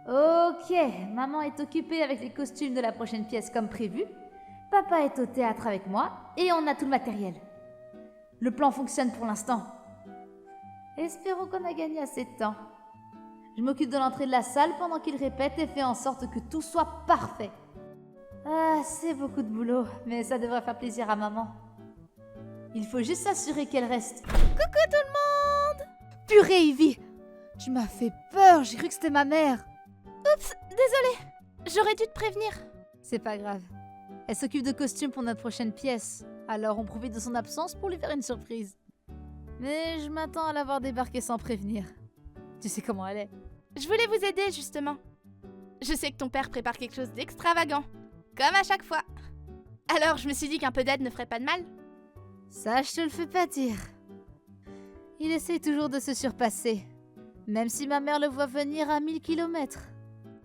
Ok, maman est occupée avec les costumes de la prochaine pièce comme prévu. Papa est au théâtre avec moi et on a tout le matériel. Le plan fonctionne pour l'instant. Espérons qu'on a gagné assez de temps. Je m'occupe de l'entrée de la salle pendant qu'il répète et fais en sorte que tout soit parfait. Ah, c'est beaucoup de boulot, mais ça devrait faire plaisir à maman. Il faut juste s'assurer qu'elle reste. Coucou tout le monde! Purée, Ivy! Tu m'as fait peur, j'ai cru que c'était ma mère. Oups, désolée. J'aurais dû te prévenir. C'est pas grave. Elle s'occupe de costumes pour notre prochaine pièce, alors on profite de son absence pour lui faire une surprise. Mais je m'attends à la voir débarquer sans prévenir. Tu sais comment elle est. Je voulais vous aider justement. Je sais que ton père prépare quelque chose d'extravagant, comme à chaque fois. Alors je me suis dit qu'un peu d'aide ne ferait pas de mal. Ça, je te le fais pas dire. Il essaie toujours de se surpasser, même si ma mère le voit venir à 1000 kilomètres.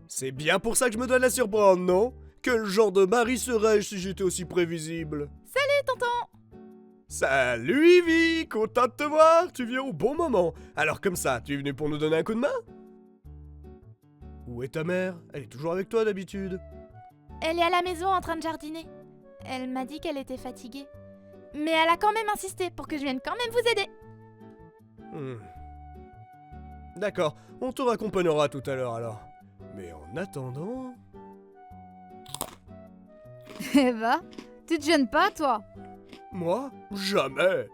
C'est bien pour ça que je me donne à surprendre, non? Quel genre de mari serais-je si j'étais aussi prévisible? Salut tonton! Salut Ivy, content de te voir, tu viens au bon moment. Alors comme ça, tu es venu pour nous donner un coup de main? Où est ta mère? Elle est toujours avec toi d'habitude? Elle est à la maison en train de jardiner. Elle m'a dit qu'elle était fatiguée. Mais elle a quand même insisté pour que je vienne quand même vous aider. D'accord, on te raccompagnera tout à l'heure alors. Mais en attendant... Eva, tu te gênes pas, toi? Moi? Jamais!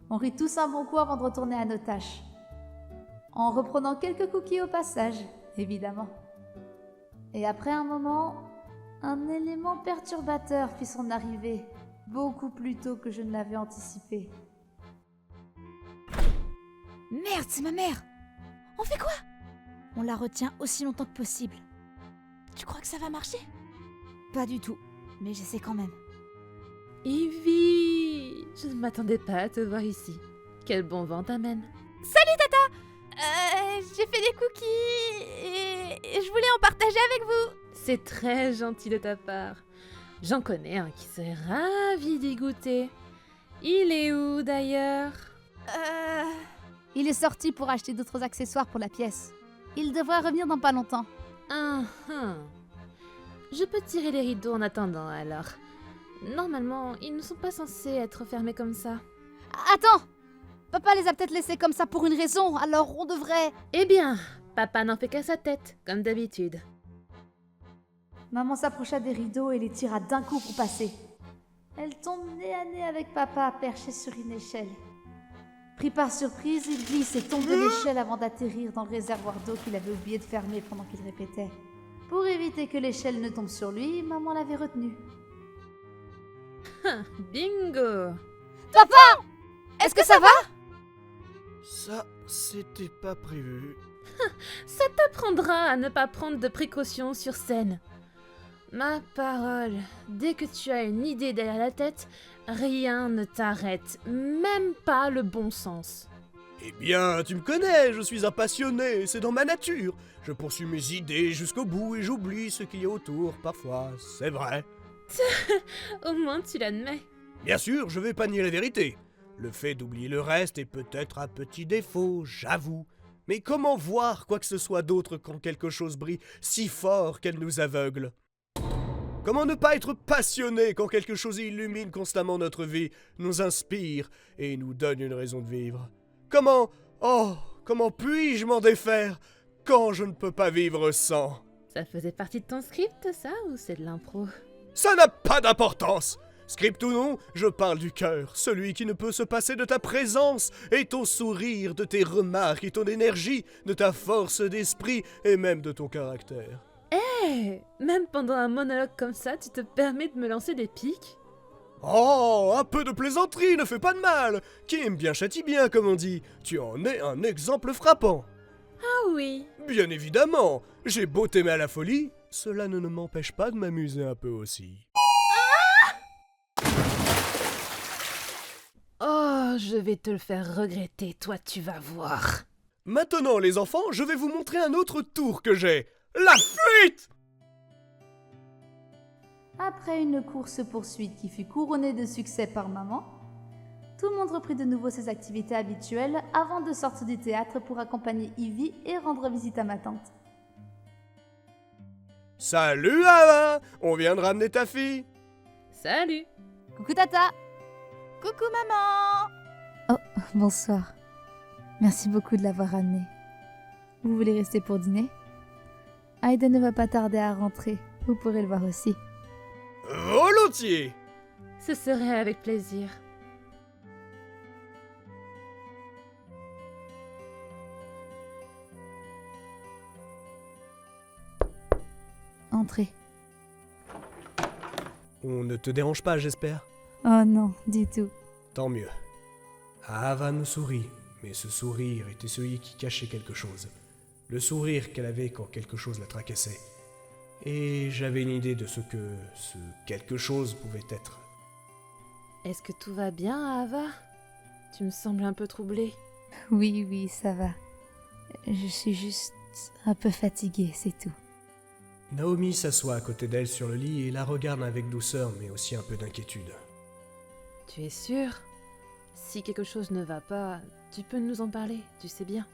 On rit tous un bon coup avant de retourner à nos tâches. En reprenant quelques cookies au passage, évidemment. Et après un moment, un élément perturbateur fit son arrivée, beaucoup plus tôt que je ne l'avais anticipé. Merde, c'est ma mère! On fait quoi? On la retient aussi longtemps que possible. Tu crois que ça va marcher? Pas du tout, mais j'essaie quand même. Ivy, je ne m'attendais pas à te voir ici. Quel bon vent t'amène. Salut tata! J'ai fait des cookies et je voulais en partager avec vous. C'est très gentil de ta part. J'en connais un qui serait ravi d'y goûter. Il est où d'ailleurs? Il est sorti pour acheter d'autres accessoires pour la pièce. Il devrait revenir dans pas longtemps. Ah, Je peux tirer les rideaux en attendant alors. Normalement, ils ne sont pas censés être fermés comme ça. Attends! Papa les a peut-être laissés comme ça pour une raison, alors on devrait... Eh bien, papa n'en fait qu'à sa tête, comme d'habitude. Maman s'approcha des rideaux et les tira d'un coup pour passer. Elle tombe nez à nez avec papa perché sur une échelle. Pris par surprise, il glisse et tombe de l'échelle avant d'atterrir dans le réservoir d'eau qu'il avait oublié de fermer pendant qu'il répétait. Pour éviter que l'échelle ne tombe sur lui, maman l'avait retenu. Bingo! Papa! Est-ce que ça va? Ça, c'était pas prévu. Ça t'apprendra à ne pas prendre de précautions sur scène. Ma parole, dès que tu as une idée derrière la tête, rien ne t'arrête, même pas le bon sens. Eh bien, tu me connais, je suis un passionné, c'est dans ma nature. Je poursuis mes idées jusqu'au bout et j'oublie ce qu'il y a autour, parfois, c'est vrai. Au moins tu l'admets. Bien sûr, je vais pas nier la vérité. Le fait d'oublier le reste est peut-être un petit défaut, j'avoue. Mais comment voir quoi que ce soit d'autre quand quelque chose brille si fort qu'elle nous aveugle? Comment ne pas être passionné quand quelque chose illumine constamment notre vie, nous inspire et nous donne une raison de vivre? Comment puis-je m'en défaire quand je ne peux pas vivre sans? Ça faisait partie de ton script, ça, ou c'est de l'impro? Ça n'a pas d'importance! Script ou non, je parle du cœur, celui qui ne peut se passer de ta présence, et ton sourire, de tes remarques et ton énergie, de ta force d'esprit et même de ton caractère. Même pendant un monologue comme ça, tu te permets de me lancer des pics? Oh, un peu de plaisanterie ne fait pas de mal! Qui aime bien châtie bien, comme on dit. Tu en es un exemple frappant. Ah oui. Bien évidemment, j'ai beau t'aimer à la folie, cela ne m'empêche pas de m'amuser un peu aussi. Oh, je vais te le faire regretter, toi tu vas voir. Maintenant, les enfants, je vais vous montrer un autre tour que j'ai. La fuite! Après une course-poursuite qui fut couronnée de succès par maman, tout le monde reprit de nouveau ses activités habituelles avant de sortir du théâtre pour accompagner Ivy et rendre visite à ma tante. Salut Ava! On vient de ramener ta fille! Salut! Coucou Tata! Coucou maman! Bonsoir. Merci beaucoup de l'avoir ramené. Vous voulez rester pour dîner? Aiden ne va pas tarder à rentrer. Vous pourrez le voir aussi. Volontiers! Ce serait avec plaisir. Entrez. On ne te dérange pas, j'espère? Oh non, du tout. Tant mieux. Ava nous sourit, mais ce sourire était celui qui cachait quelque chose. Le sourire qu'elle avait quand quelque chose la tracassait. Et j'avais une idée de ce que ce quelque chose pouvait être. Est-ce que tout va bien, Ava? Tu me sembles un peu troublée. Oui, ça va. Je suis juste un peu fatiguée, c'est tout. Naomi s'assoit à côté d'elle sur le lit et la regarde avec douceur, mais aussi un peu d'inquiétude. Tu es sûre? Si quelque chose ne va pas, tu peux nous en parler, tu sais bien.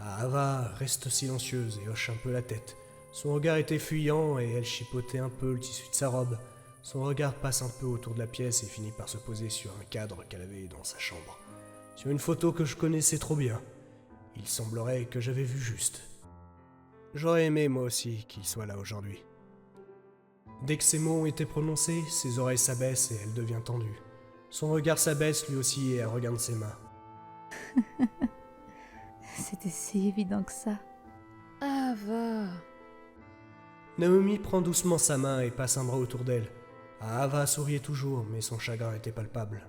Ava reste silencieuse et hoche un peu la tête. Son regard était fuyant et elle chipotait un peu le tissu de sa robe. Son regard passe un peu autour de la pièce et finit par se poser sur un cadre qu'elle avait dans sa chambre. Sur une photo que je connaissais trop bien. Il semblerait que j'avais vu juste. J'aurais aimé moi aussi qu'il soit là aujourd'hui. Dès que ces mots ont été prononcés, ses oreilles s'abaissent et elle devient tendue. Son regard s'abaisse lui aussi et elle regarde ses mains. C'était si évident que ça. Ava. Naomi prend doucement sa main et passe un bras autour d'elle. Ava souriait toujours, mais son chagrin était palpable.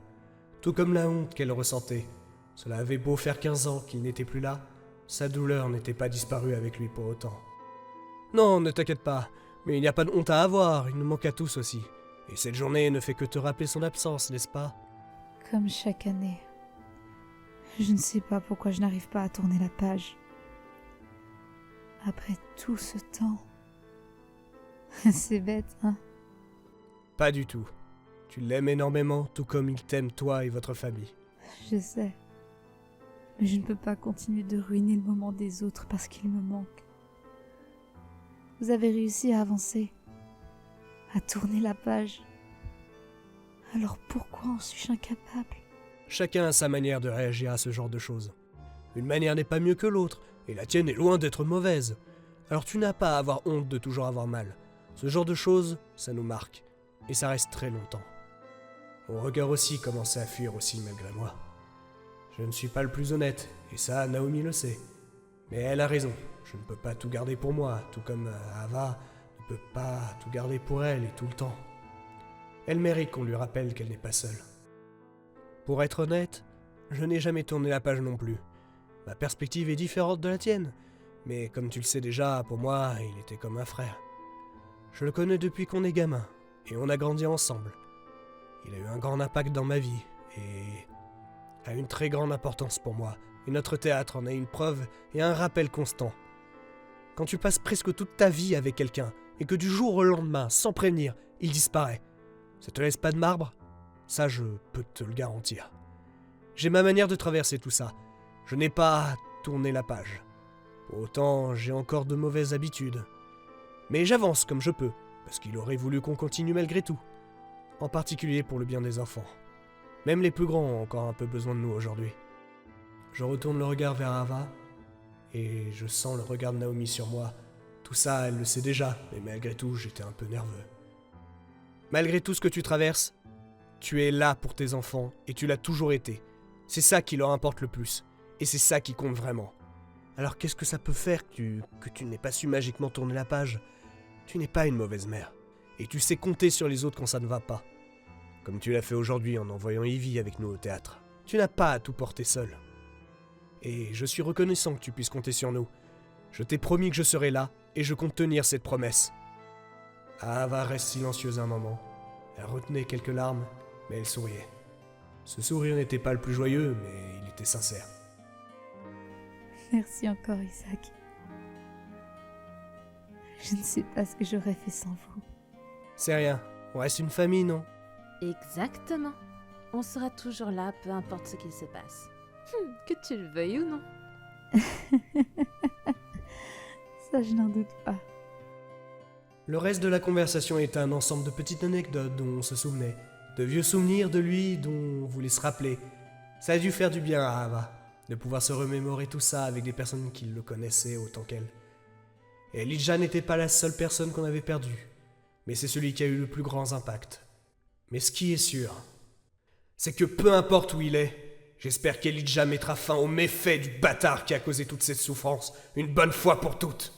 Tout comme la honte qu'elle ressentait. Cela avait beau faire 15 ans qu'il n'était plus là, sa douleur n'était pas disparue avec lui pour autant. Non, ne t'inquiète pas, mais il n'y a pas de honte à avoir, il nous manque à tous aussi. Et cette journée ne fait que te rappeler son absence, n'est-ce pas? Comme chaque année. Je ne sais pas pourquoi je n'arrive pas à tourner la page. Après tout ce temps. C'est bête, hein? Pas du tout. Tu l'aimes énormément, tout comme il t'aime toi et votre famille. Je sais. Mais je ne peux pas continuer de ruiner le moment des autres parce qu'il me manque. Vous avez réussi à avancer, à tourner la page. Alors pourquoi en suis-je incapable? Chacun a sa manière de réagir à ce genre de choses. Une manière n'est pas mieux que l'autre, et la tienne est loin d'être mauvaise. Alors tu n'as pas à avoir honte de toujours avoir mal. Ce genre de choses, ça nous marque, et ça reste très longtemps. Mon regard aussi commençait à fuir aussi malgré moi. Je ne suis pas le plus honnête, et ça, Naomi le sait. Mais elle a raison, je ne peux pas tout garder pour moi, tout comme Ava ne peut pas tout garder pour elle et tout le temps. Elle mérite qu'on lui rappelle qu'elle n'est pas seule. Pour être honnête, je n'ai jamais tourné la page non plus. Ma perspective est différente de la tienne, mais comme tu le sais déjà, pour moi, il était comme un frère. Je le connais depuis qu'on est gamin, et on a grandi ensemble. Il a eu un grand impact dans ma vie, et a une très grande importance pour moi, et notre théâtre en a une preuve et un rappel constant. Quand tu passes presque toute ta vie avec quelqu'un, et que du jour au lendemain, sans prévenir, il disparaît, ça te laisse pas de marbre? Ça, je peux te le garantir. J'ai ma manière de traverser tout ça. Je n'ai pas tourné la page. Pour autant, j'ai encore de mauvaises habitudes. Mais j'avance comme je peux, parce qu'il aurait voulu qu'on continue malgré tout. En particulier pour le bien des enfants. Même les plus grands ont encore un peu besoin de nous aujourd'hui. Je retourne le regard vers Ava, et je sens le regard de Naomi sur moi. Tout ça, elle le sait déjà, mais malgré tout, j'étais un peu nerveux. Malgré tout ce que tu traverses, tu es là pour tes enfants, et tu l'as toujours été. C'est ça qui leur importe le plus, et c'est ça qui compte vraiment. Alors qu'est-ce que ça peut faire que tu n'aies pas su magiquement tourner la page? Tu n'es pas une mauvaise mère, et tu sais compter sur les autres quand ça ne va pas. Comme tu l'as fait aujourd'hui en envoyant Ivy avec nous au théâtre. Tu n'as pas à tout porter seul. Et je suis reconnaissant que tu puisses compter sur nous. Je t'ai promis que je serai là, et je compte tenir cette promesse. Ava reste silencieuse un moment. Elle retenait quelques larmes, mais elle souriait. Ce sourire n'était pas le plus joyeux, mais il était sincère. Merci encore, Isaac. Je ne sais pas ce que j'aurais fait sans vous. C'est rien, on reste une famille, non? Exactement. on sera toujours là, peu importe ce qu'il se passe. Que tu le veuilles ou non. Ça, je n'en doute pas. Le reste de la conversation était un ensemble de petites anecdotes dont on se souvenait, de vieux souvenirs de lui dont on voulait se rappeler. Ça a dû faire du bien à Ava, de pouvoir se remémorer tout ça avec des personnes qui le connaissaient autant qu'elle. Et Elijah n'était pas la seule personne qu'on avait perdue, mais c'est celui qui a eu le plus grand impact. Mais ce qui est sûr, c'est que peu importe où il est, j'espère qu'Elijah mettra fin aux méfaits du bâtard qui a causé toute cette souffrance, une bonne fois pour toutes.